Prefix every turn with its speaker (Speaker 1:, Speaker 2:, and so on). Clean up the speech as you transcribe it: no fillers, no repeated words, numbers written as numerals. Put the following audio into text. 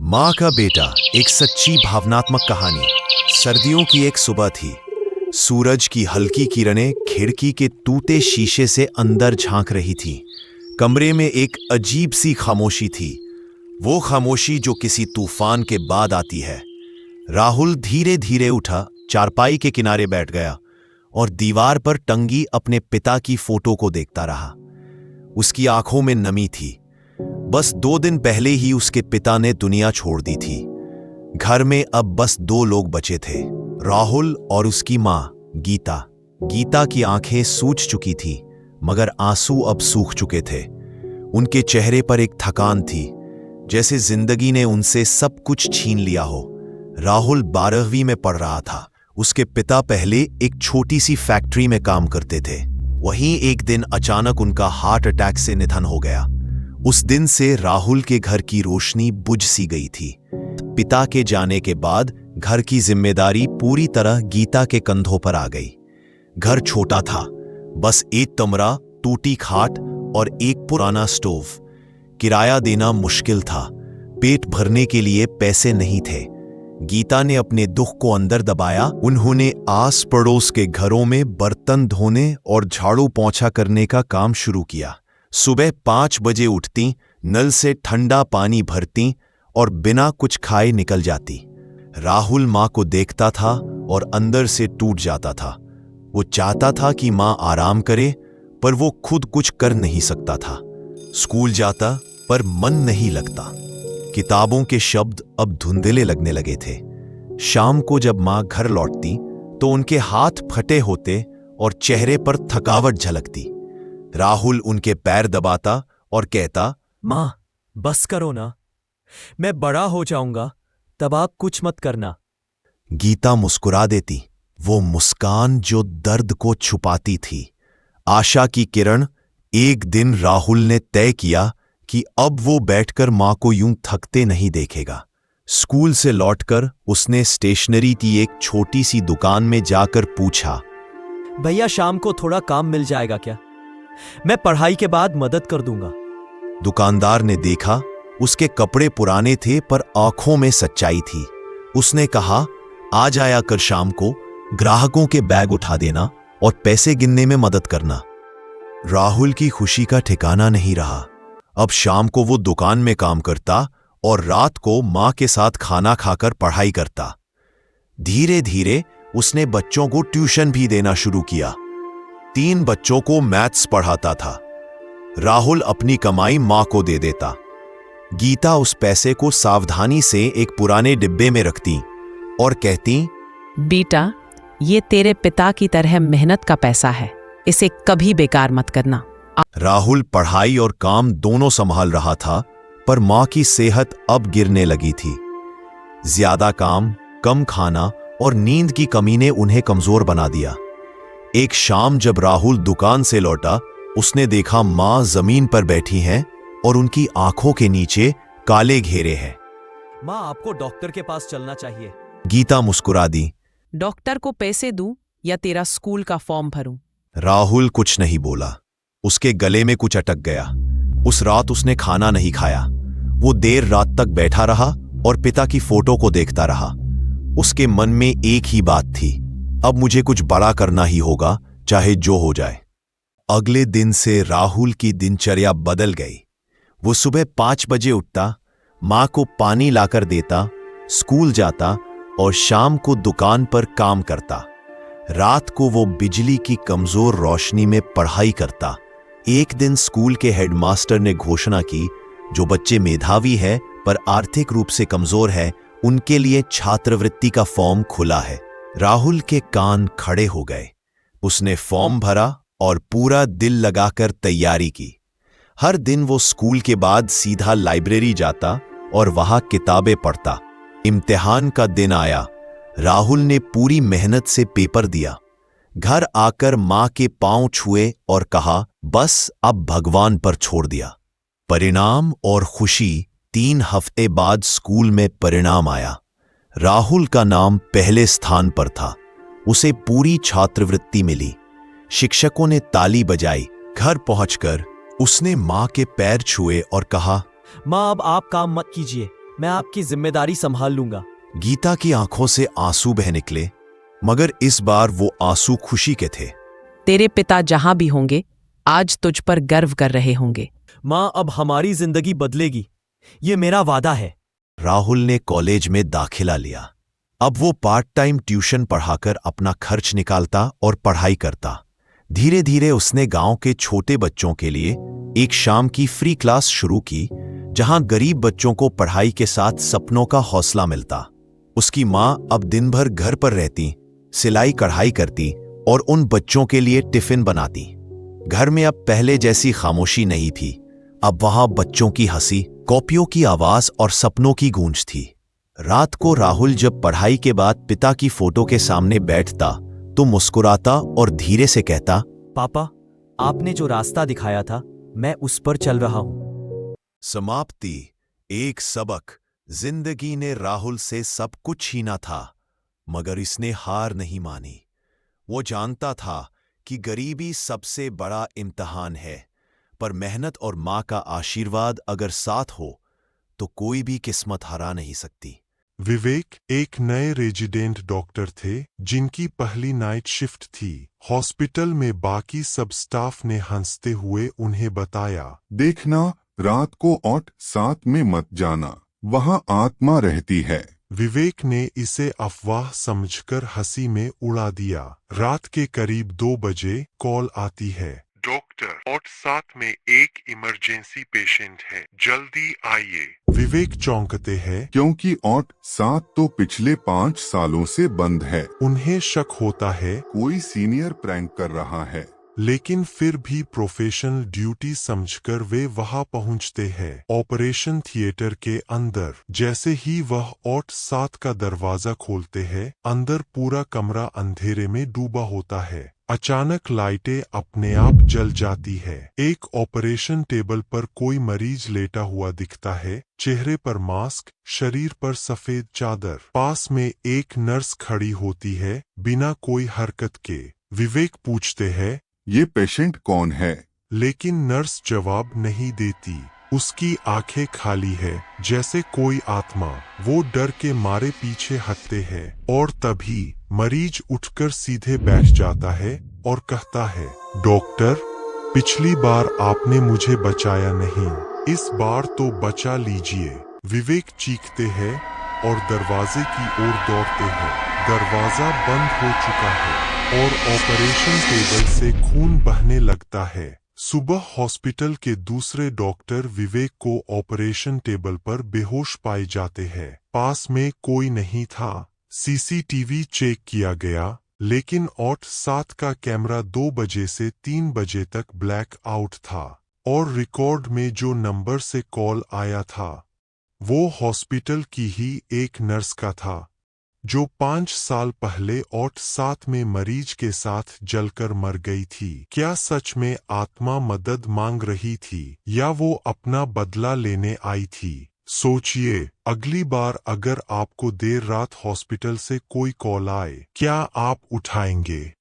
Speaker 1: माँ का बेटा, एक सच्ची भावनात्मक कहानी। सर्दियों की एक सुबह थी। सूरज की हल्की किरणें खिड़की के टूटे शीशे से अंदर झांक रही थी। कमरे में एक अजीब सी खामोशी थी, वो खामोशी जो किसी तूफान के बाद आती है। राहुल धीरे धीरे उठा, चारपाई के किनारे बैठ गया और दीवार पर टंगी अपने पिता की फोटो को देखता रहा। उसकी आंखों में नमी थी। बस 2 दिन पहले ही उसके पिता ने दुनिया छोड़ दी थी। घर में अब बस 2 लोग बचे थे, राहुल और उसकी माँ गीता। गीता की आंखें सूज चुकी थी, मगर आंसू अब सूख चुके थे। उनके चेहरे पर एक थकान थी, जैसे जिंदगी ने उनसे सब कुछ छीन लिया हो। राहुल 12वीं में पढ़ रहा था। उसके पिता पहले एक छोटी सी फैक्ट्री में काम करते थे। वहीं एक दिन अचानक उनका हार्ट अटैक से निधन हो गया। उस दिन से राहुल के घर की रोशनी बुझ सी गई थी। पिता के जाने के बाद घर की जिम्मेदारी पूरी तरह गीता के कंधों पर आ गई। घर छोटा था, बस एक कमरा, टूटी खाट और एक पुराना स्टोव। किराया देना मुश्किल था, पेट भरने के लिए पैसे नहीं थे। गीता ने अपने दुख को अंदर दबाया। उन्होंने आस पड़ोस के घरों में बर्तन धोने और झाड़ू पोंछा करने का काम शुरू किया। सुबह 5 बजे उठती, नल से ठंडा पानी भरती और बिना कुछ खाए निकल जाती। राहुल माँ को देखता था और अंदर से टूट जाता था। वो चाहता था कि माँ आराम करे, पर वो खुद कुछ कर नहीं सकता था। स्कूल जाता पर मन नहीं लगता। किताबों के शब्द अब धुंधले लगने लगे थे। शाम को जब माँ घर लौटती तो उनके हाथ फटे होते और चेहरे पर थकावट झलकती। राहुल उनके पैर दबाता और कहता,
Speaker 2: माँ बस करो ना, मैं बड़ा हो जाऊंगा, तब आप कुछ मत करना।
Speaker 1: गीता मुस्कुरा देती, वो मुस्कान जो दर्द को छुपाती थी। आशा की किरण। एक दिन राहुल ने तय किया कि अब वो बैठकर माँ को यूं थकते नहीं देखेगा। स्कूल से लौटकर उसने स्टेशनरी की एक छोटी सी दुकान में जाकर पूछा,
Speaker 2: भैया शाम को थोड़ा काम मिल जाएगा क्या? मैं पढ़ाई के बाद मदद कर दूंगा।
Speaker 1: दुकानदार ने देखा, उसके कपड़े पुराने थे पर आंखों में सच्चाई थी। उसने कहा, आ जाया कर शाम को, ग्राहकों के बैग उठा देना और पैसे गिनने में मदद करना। राहुल की खुशी का ठिकाना नहीं रहा। अब शाम को वो दुकान में काम करता और रात को माँ के साथ खाना खाकर पढ़ाई करता। धीरे धीरे उसने बच्चों को ट्यूशन भी देना शुरू किया। 3 बच्चों को मैथ्स पढ़ाता था। राहुल अपनी कमाई माँ को दे देता। गीता उस पैसे को सावधानी से एक पुराने डिब्बे में रखती और कहती,
Speaker 3: बेटा, ये तेरे पिता की तरह मेहनत का पैसा है, इसे कभी बेकार मत करना।
Speaker 1: राहुल पढ़ाई और काम दोनों संभाल रहा था, पर माँ की सेहत अब गिरने लगी थी। ज्यादा काम, कम खाना और नींद की कमी ने उन्हें कमजोर बना दिया। एक शाम जब राहुल दुकान से लौटा, उसने देखा माँ जमीन पर बैठी हैं और उनकी आंखों के नीचे काले घेरे हैं।
Speaker 2: माँ आपको डॉक्टर के पास चलना चाहिए।
Speaker 1: गीता मुस्कुरा दी।
Speaker 3: डॉक्टर को पैसे दूं या तेरा स्कूल का फॉर्म भरूं?
Speaker 1: राहुल कुछ नहीं बोला। उसके गले में कुछ अटक गया। उस रात उसने खाना नहीं खाया। वो देर रात तक बैठा रहा और पिता की फोटो को देखता रहा। उसके मन में एक ही बात थी, अब मुझे कुछ बड़ा करना ही होगा, चाहे जो हो जाए। अगले दिन से राहुल की दिनचर्या बदल गई। वो सुबह 5 बजे उठता, माँ को पानी लाकर देता, स्कूल जाता और शाम को दुकान पर काम करता। रात को वो बिजली की कमजोर रोशनी में पढ़ाई करता। एक दिन स्कूल के हेडमास्टर ने घोषणा की, जो बच्चे मेधावी है पर आर्थिक रूप से कमजोर है, उनके लिए छात्रवृत्ति का फॉर्म खुला है। राहुल के कान खड़े हो गए। उसने फॉर्म भरा और पूरा दिल लगाकर तैयारी की। हर दिन वो स्कूल के बाद सीधा लाइब्रेरी जाता और वहां किताबें पढ़ता। इम्तिहान का दिन आया। राहुल ने पूरी मेहनत से पेपर दिया। घर आकर माँ के पांव छुए और कहा, बस अब भगवान पर छोड़ दिया। परिणाम और खुशी। 3 हफ्ते बाद स्कूल में परिणाम आया। राहुल का नाम पहले स्थान पर था। उसे पूरी छात्रवृत्ति मिली। शिक्षकों ने ताली बजाई। घर पहुंचकर उसने माँ के पैर छुए और कहा,
Speaker 2: माँ अब आप काम मत कीजिए, मैं आपकी जिम्मेदारी संभाल लूंगा।
Speaker 1: गीता की आंखों से आंसू बह निकले, मगर इस बार वो आंसू खुशी के थे।
Speaker 3: तेरे पिता जहां भी होंगे आज तुझ पर गर्व कर रहे होंगे।
Speaker 2: माँ, अब हमारी जिंदगी बदलेगी, ये मेरा वादा है।
Speaker 1: राहुल ने कॉलेज में दाखिला लिया। अब वो पार्ट टाइम ट्यूशन पढ़ाकर अपना खर्च निकालता और पढ़ाई करता। धीरे धीरे उसने गांव के छोटे बच्चों के लिए एक शाम की फ्री क्लास शुरू की, जहां गरीब बच्चों को पढ़ाई के साथ सपनों का हौसला मिलता। उसकी माँ अब दिन भर घर पर रहती, सिलाई कढ़ाई करती और उन बच्चों के लिए टिफिन बनाती। घर में अब पहले जैसी खामोशी नहीं थी। अब वहां बच्चों की हंसी, कॉपियों की आवाज और सपनों की गूंज थी। रात को राहुल जब पढ़ाई के बाद पिता की फोटो के सामने बैठता तो मुस्कुराता और धीरे से कहता,
Speaker 2: पापा, आपने जो रास्ता दिखाया था मैं उस पर चल रहा हूं।
Speaker 1: समाप्ति। एक सबक। जिंदगी ने राहुल से सब कुछ छीना था, मगर इसने हार नहीं मानी। वो जानता था कि गरीबी सबसे बड़ा इम्तिहान है, पर मेहनत और माँ का आशीर्वाद अगर साथ हो तो कोई भी किस्मत हरा नहीं सकती।
Speaker 4: विवेक एक नए रेजिडेंट डॉक्टर थे जिनकी पहली नाइट शिफ्ट थी। हॉस्पिटल में बाकी सब स्टाफ ने हंसते हुए उन्हें बताया,
Speaker 5: देखना, रात को ऑट 7 में मत जाना, वहाँ आत्मा रहती है।
Speaker 4: विवेक ने इसे अफवाह समझकर हंसी में उड़ा दिया। रात के करीब 2 बजे कॉल आती है, डॉक्टर, ऑट 7 में एक इमरजेंसी पेशेंट है, जल्दी आइए। विवेक चौंकते हैं
Speaker 5: क्योंकि ऑट 7 तो पिछले 5 सालों से बंद है।
Speaker 4: उन्हें शक होता है
Speaker 5: कोई सीनियर प्रैंक कर रहा है।
Speaker 4: लेकिन फिर भी प्रोफेशनल ड्यूटी समझकर वे वहां पहुंचते हैं। ऑपरेशन थिएटर के अंदर जैसे ही वह ऑट 7 का दरवाजा खोलते हैं, अंदर पूरा कमरा अंधेरे में डूबा होता है। अचानक लाइटें अपने आप जल जाती है। एक ऑपरेशन टेबल पर कोई मरीज लेटा हुआ दिखता है, चेहरे पर मास्क, शरीर पर सफेद चादर। पास में एक नर्स खड़ी होती है, बिना कोई हरकत के। विवेक पूछते हैं,
Speaker 5: ये पेशेंट कौन है?
Speaker 4: लेकिन नर्स जवाब नहीं देती। उसकी आंखें खाली है, जैसे कोई आत्मा। वो डर के मारे पीछे हटते हैं और तभी मरीज उठकर सीधे बैठ जाता है और कहता है, डॉक्टर, पिछली बार आपने मुझे बचाया नहीं, इस बार तो बचा लीजिए। विवेक चीखते हैं और दरवाजे की ओर दौड़ते हैं। दरवाजा बंद हो चुका है और ऑपरेशन टेबल से खून बहने लगता है। सुबह हॉस्पिटल के दूसरे डॉक्टर विवेक को ऑपरेशन टेबल पर बेहोश पाए जाते हैं। पास में कोई नहीं था। सीसीटीवी चेक किया गया, लेकिन ऑट 7 का कैमरा 2 बजे से 3 बजे तक ब्लैक आउट था और रिकॉर्ड में जो नंबर से कॉल आया था वो हॉस्पिटल की ही एक नर्स का था, जो 5 साल पहले ऑट 7 में मरीज के साथ जलकर मर गई थी। क्या सच में आत्मा मदद मांग रही थी या वो अपना बदला लेने आई थी? सोचिए, अगली बार अगर आपको देर रात हॉस्पिटल से कोई कॉल आए, क्या आप उठाएंगे?